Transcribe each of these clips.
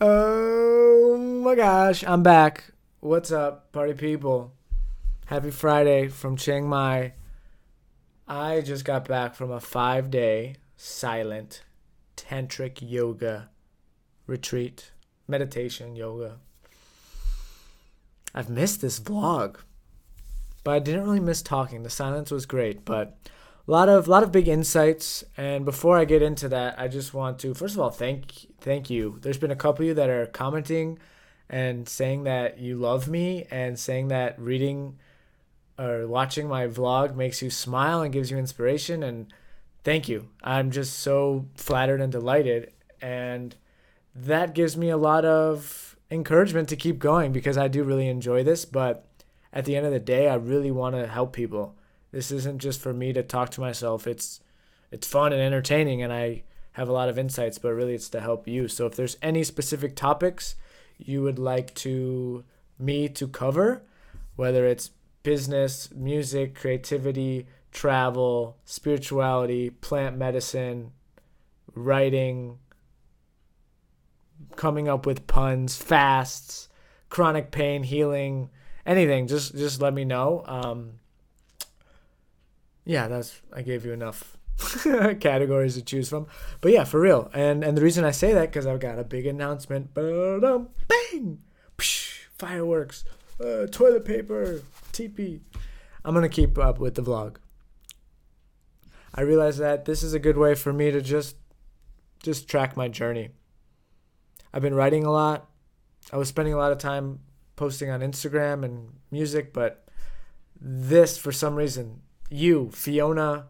Oh my gosh, I'm back. What's up, party people? Happy Friday from Chiang Mai. I just got back from a 5 day silent tantric yoga retreat, meditation yoga. I've missed this vlog, but I didn't really miss talking. The silence was great, but a lot of big insights. And before I get into that, I just want to first of all thank you. There's been a couple of you that are commenting and saying that you love me and saying that reading or watching my vlog makes you smile and gives you inspiration, and thank you. I'm just so flattered and delighted, and that gives me a lot of encouragement to keep going because I do really enjoy this. But at the end of the day, I really want to help people. This isn't just for me to talk to myself. It's fun and entertaining, and I have a lot of insights, but really it's to help you. So if there's any specific topics you would like to me to cover, whether it's business, music, creativity, travel, spirituality, plant medicine, writing, coming up with puns, fasts, chronic pain, healing, anything, just let me know. Yeah, that's I gave you enough categories to choose from. But yeah, for real. And the reason I say that because I've got a big announcement. Ba-dum, bang, psh, fireworks, toilet paper, TP. I'm gonna keep up with the vlog. I realize that this is a good way for me to just track my journey. I've been writing a lot. I was spending a lot of time posting on Instagram and music, but this, for some reason, you, Fiona,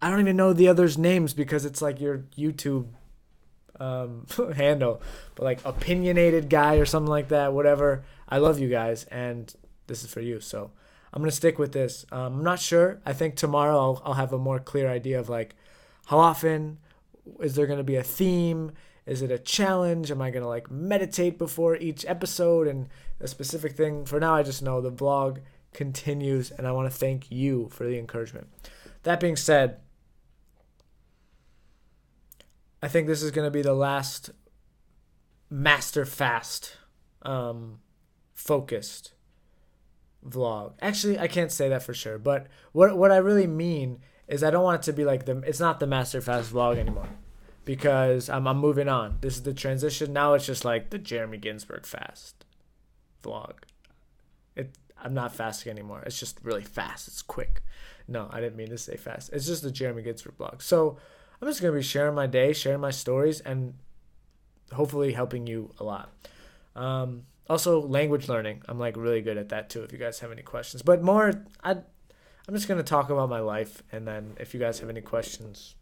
I don't even know the others' names because it's like your YouTube handle, but like opinionated guy or something like that, whatever. I love you guys, and this is for you. So I'm gonna stick with this. I'm not sure. I think tomorrow I'll have a more clear idea of like how often is there gonna be a theme. Is it a challenge? Am I gonna like meditate before each episode and a specific thing? For now, I just know the vlog continues, and I want to thank you for the encouragement. That being said, I think this is going to be the last master fast focused vlog. Actually, I can't say that for sure, but what I really mean is I don't want it to be like it's not the master fast vlog anymore because I'm moving on. This is the transition. Now it's just like the Jeremy Ginsburg fast vlog. I'm not fasting anymore. It's just really fast. It's quick. No, I didn't mean to say fast. It's just the Jeremy Ginsburg blog. So I'm just going to be sharing my day, sharing my stories, and hopefully helping you a lot. Also, language learning. I'm like really good at that too if you guys have any questions. But I'm just going to talk about my life, and then if you guys have any questions,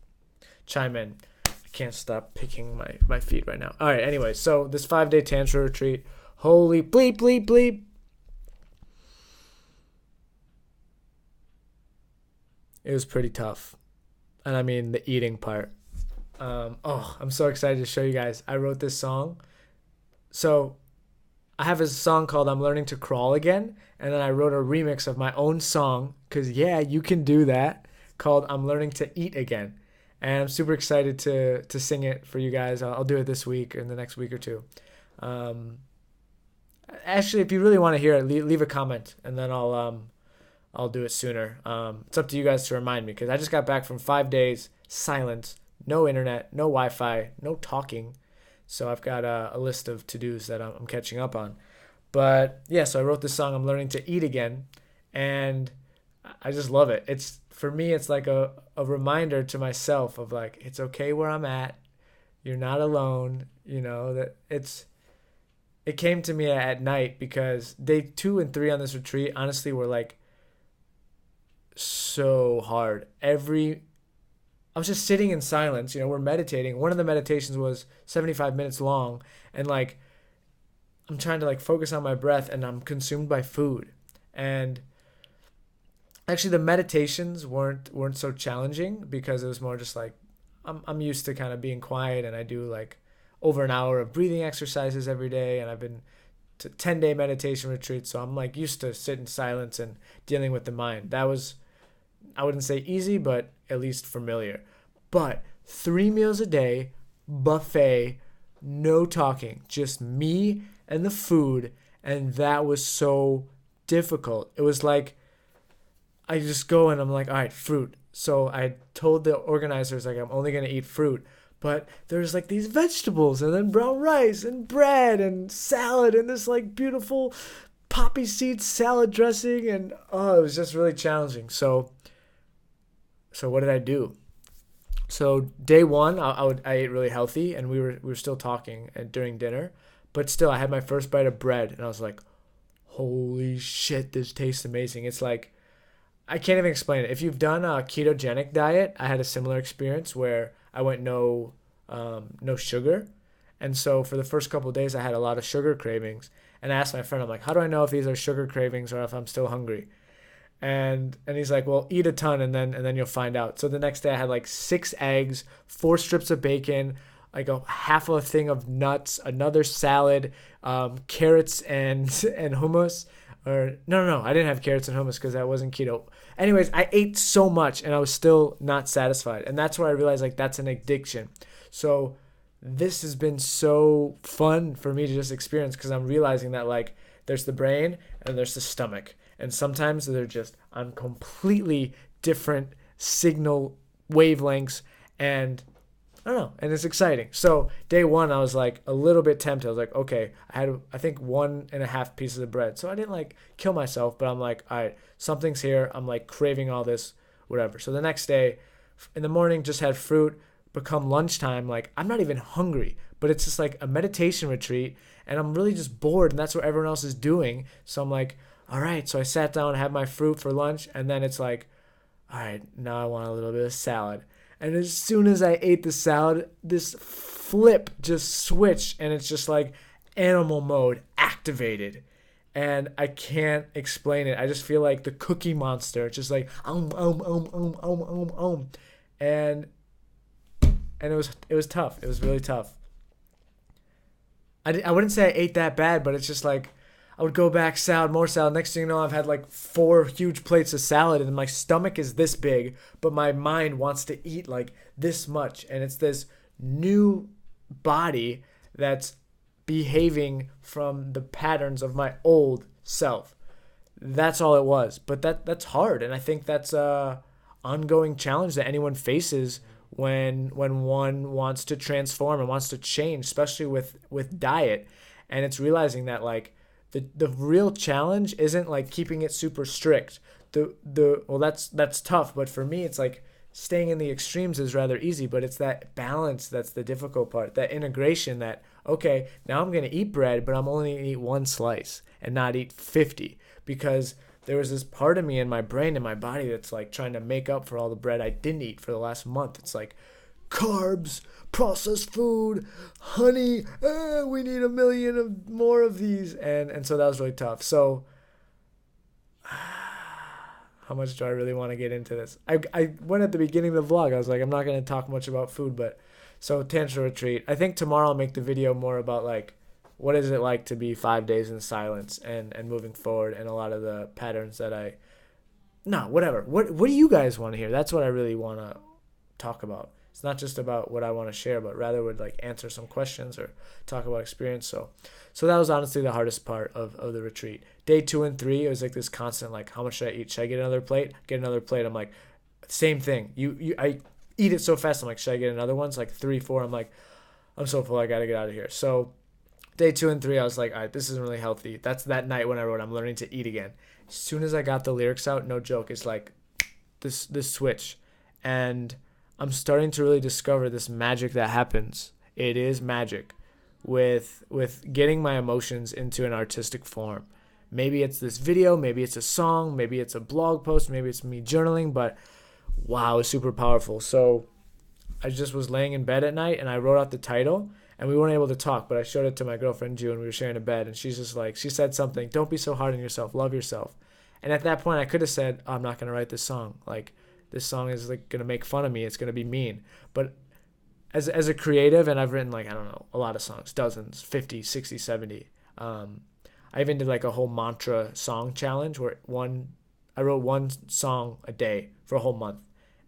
chime in. I can't stop picking my feet right now. All right, anyway, so this 5 day tantra retreat. Holy bleep, bleep, bleep. It was pretty tough. And I mean the eating part. I'm so excited to show you guys. I wrote this song. So I have a song called I'm Learning to Crawl Again. And then I wrote a remix of my own song, because yeah, you can do that, called I'm Learning to Eat Again. And I'm super excited to sing it for you guys. I'll do it this week or in the next week or two. Um, Actually, if you really want to hear it, leave a comment, and then I'll do it sooner. It's up to you guys to remind me because I just got back from 5 days, silence, no internet, no Wi-Fi, no talking. So I've got a list of to-dos that I'm catching up on. But yeah, so I wrote this song, I'm Learning to Eat Again, and I just love it. It's for me, it's like a reminder to myself of like, it's okay where I'm at. You're not alone. You know, that it came to me at night because day 2 and 3 on this retreat, honestly, were like so hard. I was just sitting in silence, we're meditating. One of the meditations was 75 minutes long, and like I'm trying to like focus on my breath, and I'm consumed by food. And actually the meditations weren't so challenging because it was more just like I'm used to kind of being quiet, and I do like over an hour of breathing exercises every day, and I've been to 10-day meditation retreats, so I'm like used to sit in silence and dealing with the mind. That was, I wouldn't say easy, but at least familiar. But 3 meals a day, buffet, no talking, just me and the food. And that was so difficult. It was like, I just go and I'm like, all right, fruit. So I told the organizers, like, I'm only going to eat fruit. But there's like these vegetables and then brown rice and bread and salad and this like beautiful poppy seed salad dressing. And oh, it was just really challenging. So what did I do? So day one, I ate really healthy, and we were still talking during dinner, but still I had my first bite of bread, and I was like, holy shit, this tastes amazing. It's like, I can't even explain it. If you've done a ketogenic diet, I had a similar experience where I went no sugar, and so for the first couple of days I had a lot of sugar cravings, and I asked my friend, I'm like, how do I know if these are sugar cravings or if I'm still hungry? And he's like, well, eat a ton and then you'll find out. So the next day I had like 6 eggs, 4 strips of bacon, like a half of a thing of nuts, another salad, carrots and hummus. Or no, I didn't have carrots and hummus because that wasn't keto. Anyways, I ate so much and I was still not satisfied. And that's where I realized like that's an addiction. So this has been so fun for me to just experience because I'm realizing that like there's the brain and there's the stomach. And sometimes they're just on completely different signal wavelengths. And I don't know. And it's exciting. So day one, I was like a little bit tempted. I was like, okay, I had, I think 1.5 pieces of bread. So I didn't like kill myself, but I'm like, all right, something's here. I'm like craving all this, whatever. So the next day in the morning, just had fruit. Become lunchtime, like I'm not even hungry, but it's just like a meditation retreat. And I'm really just bored. And that's what everyone else is doing. So I'm like, all right. So I sat down and had my fruit for lunch. And then it's like, all right, now I want a little bit of salad. And as soon as I ate the salad, this flip just switched. And it's just like animal mode activated. And I can't explain it. I just feel like the Cookie Monster. It's just like, And it was tough. It was really tough. I wouldn't say I ate that bad, but it's just like I would go back, salad, more salad. Next thing you know, I've had like 4 huge plates of salad, and my stomach is this big, but my mind wants to eat like this much. And it's this new body that's behaving from the patterns of my old self. That's all it was. But that's hard, and I think that's a ongoing challenge that anyone faces when one wants to transform and wants to change, especially with diet. And it's realizing that like the real challenge isn't like keeping it super strict. Well, that's tough, but for me it's like staying in the extremes is rather easy, but it's that balance that's the difficult part, that integration that, okay, now I'm going to eat bread, but I'm only going to eat 1 slice and not eat 50, because there was this part of me in my brain and my body that's like trying to make up for all the bread I didn't eat for the last month. It's like carbs, processed food, honey, we need 1 million of more of these. And so that was really tough. So how much do I really want to get into this? I went at the beginning of the vlog. I was like, I'm not going to talk much about food, but so tantra retreat. I think tomorrow I'll make the video more about like, what is it like to be 5 days in silence and moving forward, and a lot of the patterns that whatever. What do you guys want to hear? That's what I really want to talk about. It's not just about what I want to share, but rather would like answer some questions or talk about experience. So that was honestly the hardest part of the retreat. Day 2 and 3, it was like this constant, like, how much should I eat? Should I get another plate? Get another plate. I'm like, same thing. I eat it so fast. I'm like, should I get another one? It's like 3, 4. I'm like, I'm so full. I got to get out of here. So day 2 and 3, I was like, all right, this isn't really healthy. That's that night when I wrote, I'm learning to eat again. As soon as I got the lyrics out, no joke, it's like this switch. And I'm starting to really discover this magic that happens. It is magic with getting my emotions into an artistic form. Maybe it's this video, maybe it's a song, maybe it's a blog post, maybe it's me journaling, but wow, it's super powerful. So I just was laying in bed at night and I wrote out the title. And we weren't able to talk, but I showed it to my girlfriend, June. We were sharing a bed, and she's just like, she said something, don't be so hard on yourself, love yourself. And at that point, I could have said, oh, I'm not going to write this song. Like, this song is like going to make fun of me. It's going to be mean. But as a creative, and I've written like, I don't know, a lot of songs, dozens, 50, 60, 70. I even did like a whole mantra song challenge where I wrote 1 song a day for a whole month.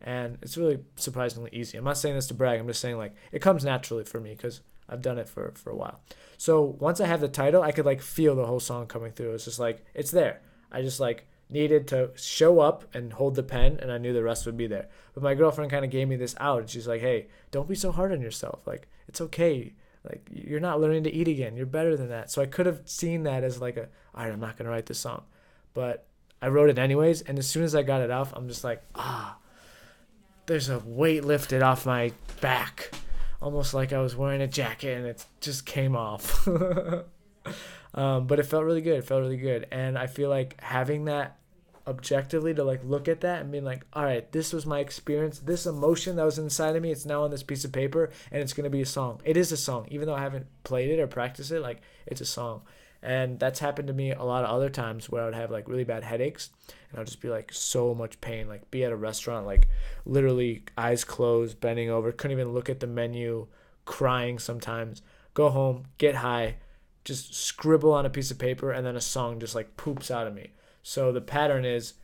And it's really surprisingly easy. I'm not saying this to brag. I'm just saying like it comes naturally for me because I've done it for a while. So once I have the title, I could like feel the whole song coming through. It's just like it's there. I just like needed to show up and hold the pen, and I knew the rest would be there. But my girlfriend kind of gave me this out, and she's like, "Hey, don't be so hard on yourself. Like it's okay. Like you're not learning to eat again. You're better than that." So I could have seen that as like a, all right, I'm not gonna write this song, but I wrote it anyways. And as soon as I got it off, I'm just like, there's a weight lifted off my back, almost like I was wearing a jacket and it just came off. But it felt really good. It felt really good. And I feel like having that objectively to like look at that and being like, all right, this was my experience. This emotion that was inside of me, it's now on this piece of paper and it's going to be a song. It is a song. Even though I haven't played it or practiced it, like it's a song. And that's happened to me a lot of other times where I would have like really bad headaches and I'll just be like so much pain, like be at a restaurant, like literally eyes closed, bending over, couldn't even look at the menu, crying sometimes, go home, get high, just scribble on a piece of paper, and then a song just like poops out of me. So the pattern is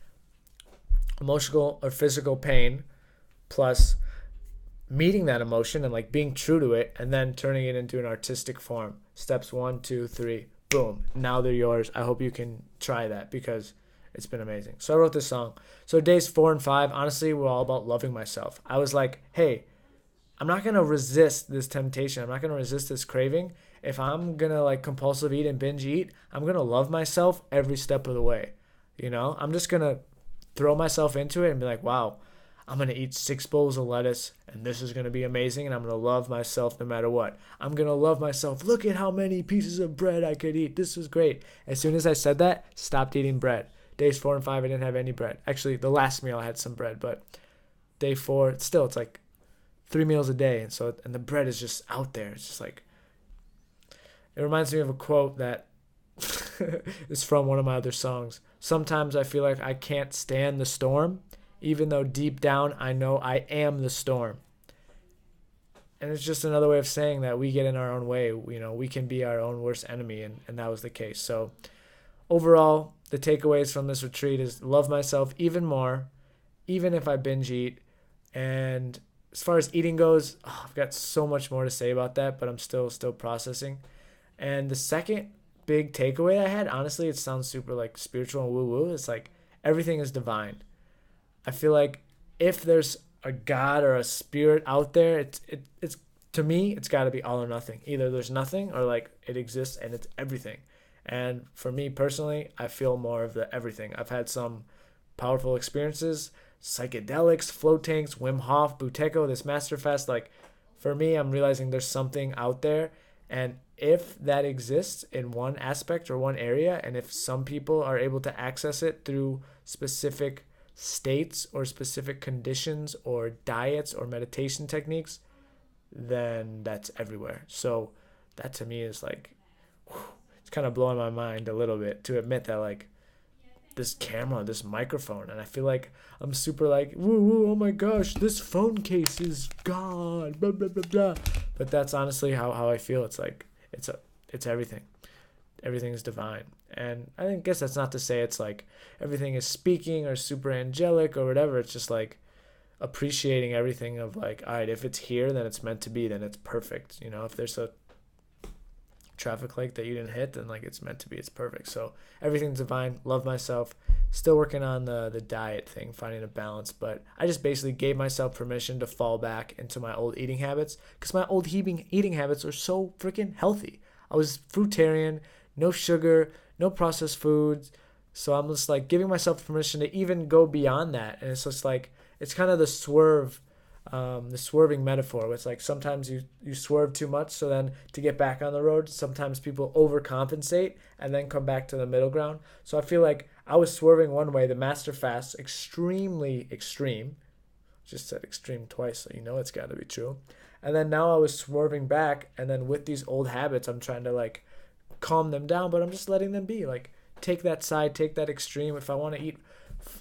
emotional or physical pain plus meeting that emotion and like being true to it and then turning it into an artistic form. Steps 1, 2, 3, boom. Now they're yours. I hope you can try that because it's been amazing. So I wrote this song. So days 4 and 5, honestly, were all about loving myself. I was like, hey, I'm not going to resist this temptation. I'm not going to resist this craving. If I'm going to like compulsive eat and binge eat, I'm going to love myself every step of the way. You know, I'm just going to throw myself into it and be like, wow, I'm going to eat 6 bowls of lettuce and this is going to be amazing and I'm going to love myself no matter what. I'm going to love myself. Look at how many pieces of bread I could eat. This was great. As soon as I said that, stopped eating bread. Days 4 and 5, I didn't have any bread. Actually, the last meal I had some bread, but day 4, still, it's like 3 meals a day. And the bread is just out there. It's just like, it reminds me of a quote that is from one of my other songs. Sometimes I feel like I can't stand the storm, even though deep down I know I am the storm. And it's just another way of saying that we get in our own way. You know, we can be our own worst enemy, and that was the case. So overall, the takeaways from this retreat is love myself even more, even if I binge eat. And as far as eating goes, I've got so much more to say about that, but I'm still processing. And the second big takeaway I had, honestly, it sounds super like spiritual and woo-woo. It's like everything is divine. I feel like if there's a God or a spirit out there, it's to me, it's got to be all or nothing. Either there's nothing or like it exists and it's everything. And for me personally, I feel more of the everything. I've had some powerful experiences, psychedelics, float tanks, Wim Hof, Buteyko, this Masterfest. Like for me, I'm realizing there's something out there. And if that exists in one aspect or one area, and if some people are able to access it through specific states or specific conditions or diets or meditation techniques, then that's everywhere. So that to me is like, it's kind of blowing my mind a little bit to admit that like this camera, this microphone, and I feel like I'm super like, woo woo, oh my gosh, this phone case is gone, blah blah blah blah. But that's honestly how I feel. It's like it's everything. Everything is divine. And I guess that's not to say it's like everything is speaking or super angelic or whatever. It's just like appreciating everything of like, all right, if it's here, then it's meant to be, then it's perfect. You know, if there's a traffic light that you didn't hit, then like it's meant to be, it's perfect. So everything's divine. Love myself. Still working on the diet thing, finding a balance, but I just basically gave myself permission to fall back into my old eating habits because my old eating habits are so freaking healthy. I was fruitarian, no sugar, no processed foods. So I'm just like giving myself permission to even go beyond that. And it's just like, it's kind of the swerving metaphor. Where it's like sometimes you swerve too much. So then to get back on the road, sometimes people overcompensate and then come back to the middle ground. So I feel like I was swerving one way, the master fast, extremely extreme. Just said extreme twice, so you know it's got to be true. And then now I was swerving back. And then with these old habits, I'm trying to like calm them down, but I'm just letting them be. Like, take that side, take that extreme. If I want to eat,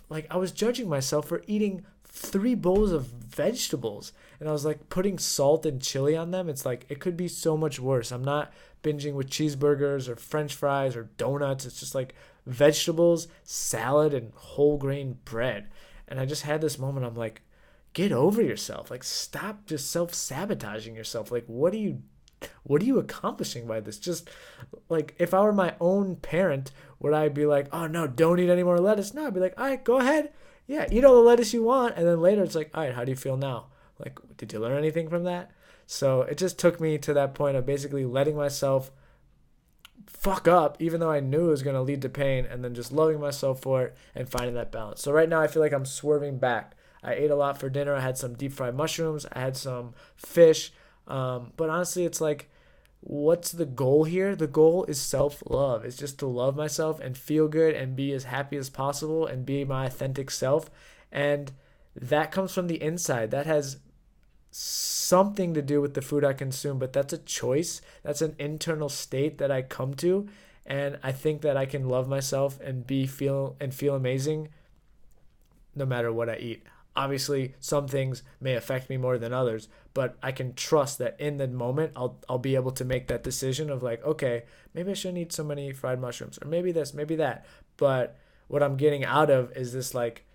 like I was judging myself for eating 3 bowls of vegetables and I was like putting salt and chili on them. It's like, it could be so much worse. I'm not binging with cheeseburgers or French fries or donuts. It's just like vegetables, salad, and whole grain bread. And I just had this moment. I'm like, get over yourself. Like, stop just self-sabotaging yourself. Like, what are you what are you accomplishing by this? Just like, if I were my own parent, would I be like, oh no, don't eat any more lettuce? No, I'd be like, all right, go ahead. Yeah, eat all the lettuce you want. And then later it's like, all right, how do you feel now? Like, did you learn anything from that? So it just took me to that point of basically letting myself fuck up, even though I knew it was going to lead to pain, and then just loving myself for it and finding that balance. So right now I feel like I'm swerving back. I ate a lot for dinner. I had some deep fried mushrooms. I had some fish. But honestly, it's like, what's the goal here? The goal is self-love. It's just to love myself and feel good and be as happy as possible and be my authentic self. And that comes from the inside. That has something to do with the food I consume, but that's a choice. That's an internal state that I come to. And I think that I can love myself and feel amazing no matter what I eat. Obviously, some things may affect me more than others, but I can trust that in the moment, I'll be able to make that decision of like, okay, maybe I shouldn't eat so many fried mushrooms, or maybe this, maybe that. But what I'm getting out of is this like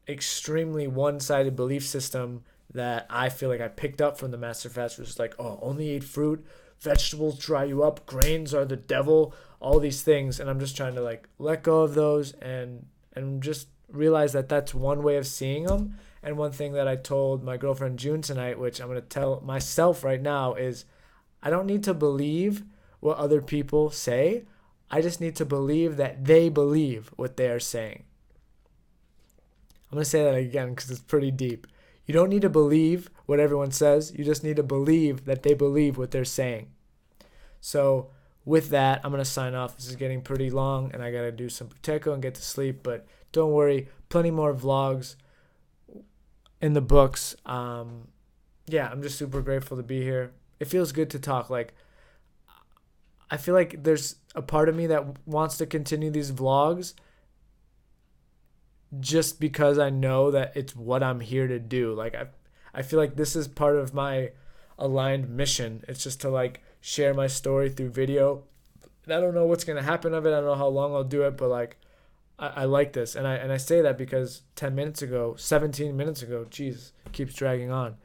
extremely one-sided belief system that I feel like I picked up from the master fast, which is like, oh, only eat fruit, vegetables dry you up, grains are the devil, all these things. And I'm just trying to like let go of those and just realize that that's one way of seeing them. And one thing that I told my girlfriend June tonight, which I'm going to tell myself right now, is I don't need to believe what other people say. I just need to believe that they believe what they are saying. I'm going to say that again because it's pretty deep. You don't need to believe what everyone says. You just need to believe that they believe what they're saying. So with that, I'm going to sign off. This is getting pretty long, and I got to do some Protecco and get to sleep. But don't worry, plenty more vlogs in the books. Yeah, I'm just super grateful to be here. It feels good to talk. Like, I feel like there's a part of me that wants to continue these vlogs just because I know that it's what I'm here to do. Like, I feel like this is part of my aligned mission. It's just to like share my story through video. And I don't know what's going to happen of it. I don't know how long I'll do it, but like, I like this. And I say that because 17 minutes ago, geez, it keeps dragging on.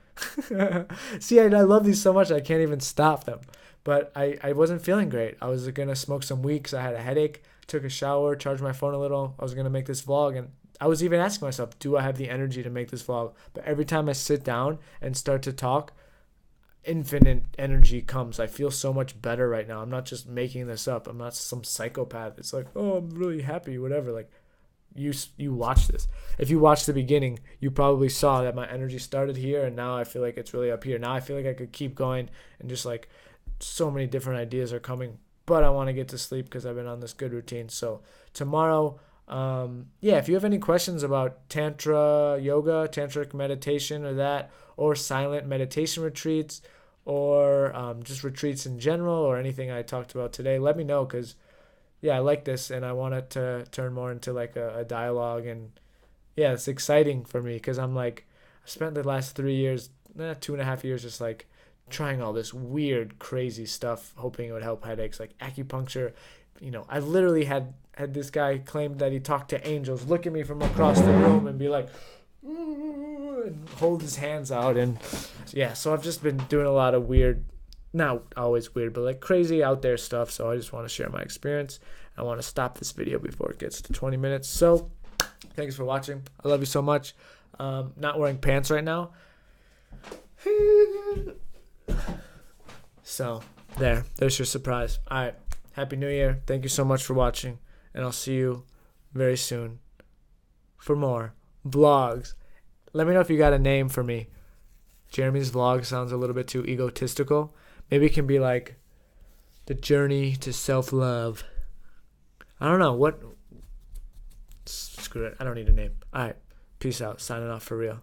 See, I love these so much, I can't even stop them. But I wasn't feeling great. I was going to smoke some weeks. I had a headache, took a shower, charged my phone a little. I was going to make this vlog, and I was even asking myself, do I have the energy to make this vlog? But every time I sit down and start to talk, infinite energy comes. I feel so much better right now. I'm not just making this up. I'm not some psychopath. It's like, oh, I'm really happy, whatever. Like, you watch this. If you watched the beginning, you probably saw that my energy started here, and now I feel like it's really up here. Now I feel like I could keep going, and just like so many different ideas are coming. But I want to get to sleep because I've been on this good routine. So tomorrow, if you have any questions about tantra yoga, tantric meditation, or silent meditation retreats, or just retreats in general, or anything I talked about today, let me know, because I like this, and I want it to turn more into like a dialogue. And yeah, it's exciting for me because I'm like, I spent the last 3 years, 2.5 years, just like trying all this weird, crazy stuff, hoping it would help headaches, like acupuncture. I literally had this guy claim that he talked to angels look at me from across the room and be like, and hold his hands out. And yeah, so I've just been doing a lot of weird, not always weird, but like crazy out there stuff. So I just want to share my experience. I want to stop this video before it gets to 20 minutes. So thanks for watching. I love you so much. Not wearing pants right now. So there's your surprise. All right. Happy New Year. Thank you so much for watching. And I'll see you very soon for more vlogs. Let me know if you got a name for me. Jeremy's vlog sounds a little bit too egotistical. Maybe it can be like the journey to self-love. I don't know. Screw it. I don't need a name. All right. Peace out. Signing off for real.